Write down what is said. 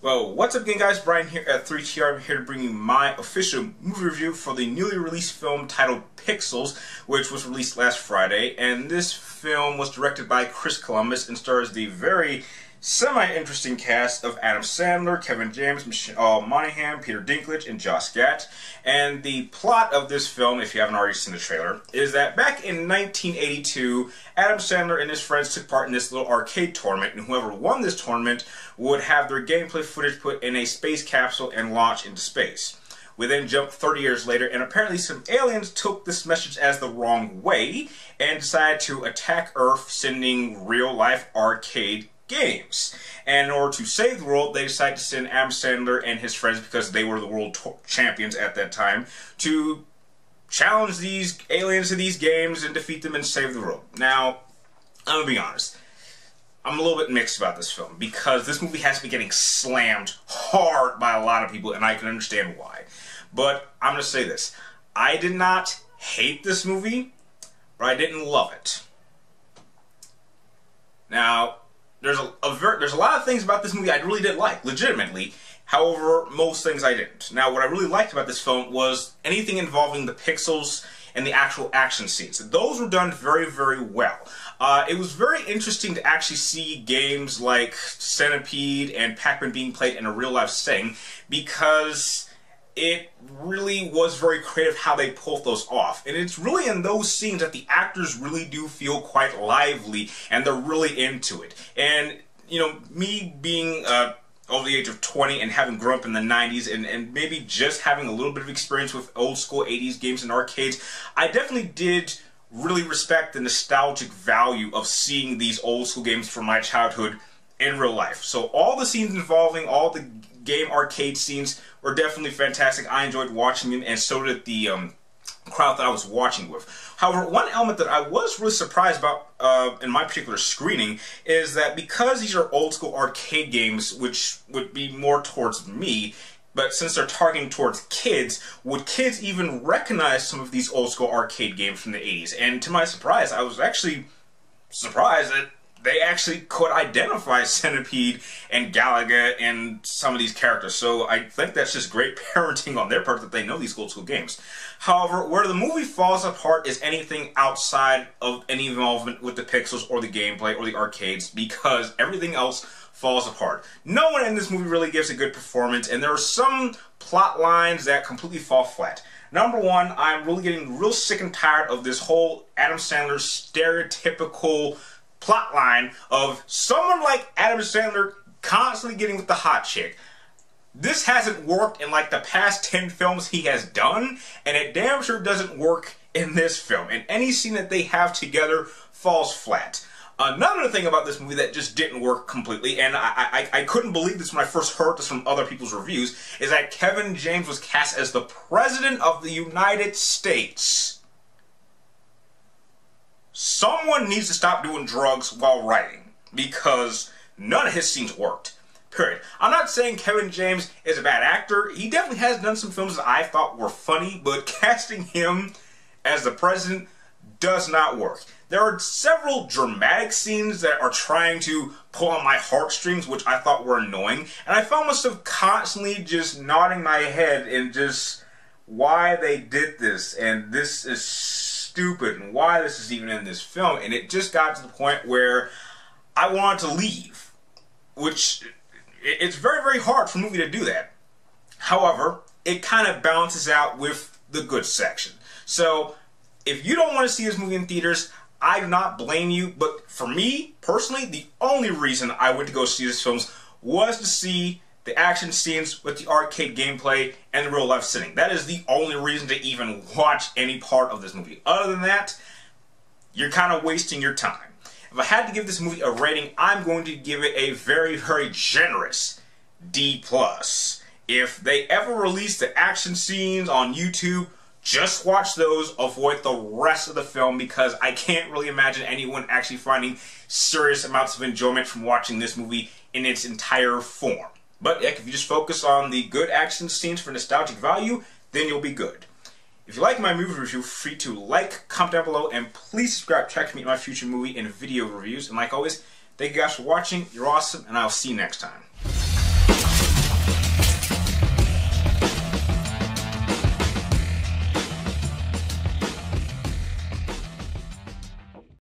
Well, what's up again, guys? Brian here at 3TR. I'm here to bring you my official movie review for the newly released film titled Pixels, which was released last Friday. And this film was directed by Chris Columbus and stars the very semi-interesting cast of Adam Sandler, Kevin James, Michelle Monaghan, Peter Dinklage, and Josh Gad. And the plot of this film, if you haven't already seen the trailer, is that back in 1982, Adam Sandler and his friends took part in this little arcade tournament, and whoever won this tournament would have their gameplay footage put in a space capsule and launch into space. We then jump 30 years later, and apparently some aliens took this message as the wrong way and decided to attack Earth, sending real-life arcade games. And in order to save the world, they decided to send Adam Sandler and his friends, because they were the world champions at that time, to challenge these aliens to these games and defeat them and save the world. Now, I'm gonna be honest. I'm a little bit mixed about this film, because this movie has been getting slammed hard by a lot of people, and I can understand why. But I'm gonna say this. I did not hate this movie, but I didn't love it. Now, there's a lot of things about this movie I really did like, legitimately. However, most things I didn't. Now, what I really liked about this film was anything involving the pixels and the actual action scenes. Those were done very, very well. It was very interesting to actually see games like Centipede and Pac-Man being played in a real-life setting, because it really was very creative how they pulled those off. And it's really in those scenes that the actors really do feel quite lively, and they're really into it. And, you know, me being over the age of 20 and having grown up in the 90s and maybe just having a little bit of experience with old school 80s games and arcades, I definitely did really respect the nostalgic value of seeing these old school games from my childhood in real life. So all the scenes involving all the game arcade scenes were definitely fantastic. I enjoyed watching them, and so did the crowd that I was watching with. However, one element that I was really surprised about in my particular screening is that because these are old school arcade games, which would be more towards me, but since they're targeting towards kids, would kids even recognize some of these old school arcade games from the 80s? And to my surprise, I was actually surprised that they actually could identify Centipede and Galaga and some of these characters. So I think that's just great parenting on their part that they know these old school games. However, where the movie falls apart is anything outside of any involvement with the pixels or the gameplay or the arcades, because everything else falls apart. No one in this movie really gives a good performance, and there are some plot lines that completely fall flat. Number one, I'm really getting real sick and tired of this whole Adam Sandler stereotypical plot line of someone like Adam Sandler constantly getting with the hot chick. This hasn't worked in like the past 10 films he has done, and it damn sure doesn't work in this film. And any scene that they have together falls flat. Another thing about this movie that just didn't work completely, and I couldn't believe this when I first heard this from other people's reviews, is that Kevin James was cast as the President of the United States. Someone needs to stop doing drugs while writing, because none of his scenes worked. Period. I'm not saying Kevin James is a bad actor. He definitely has done some films that I thought were funny, but casting him as the president does not work. There are several dramatic scenes that are trying to pull on my heartstrings, which I thought were annoying, and I found myself constantly just nodding my head and just why they did this, and this is stupid, and why this is even in this film. And it just got to the point where I wanted to leave, which it's very, very hard for a movie to do that. However, it kind of balances out with the good section. So if you don't want to see this movie in theaters, I do not blame you, but for me, personally, the only reason I went to go see this film was to see the action scenes with the arcade gameplay and the real-life setting. That is the only reason to even watch any part of this movie. Other than that, you're kind of wasting your time. If I had to give this movie a rating, I'm going to give it a very, very generous D+. If they ever release the action scenes on YouTube, just watch those, avoid the rest of the film, because I can't really imagine anyone actually finding serious amounts of enjoyment from watching this movie in its entire form. But if you just focus on the good action scenes for nostalgic value, then you'll be good. If you like my movie review, feel free to like, comment down below, and please subscribe to check me out my future movie and video reviews. And like always, thank you guys for watching. You're awesome, and I'll see you next time.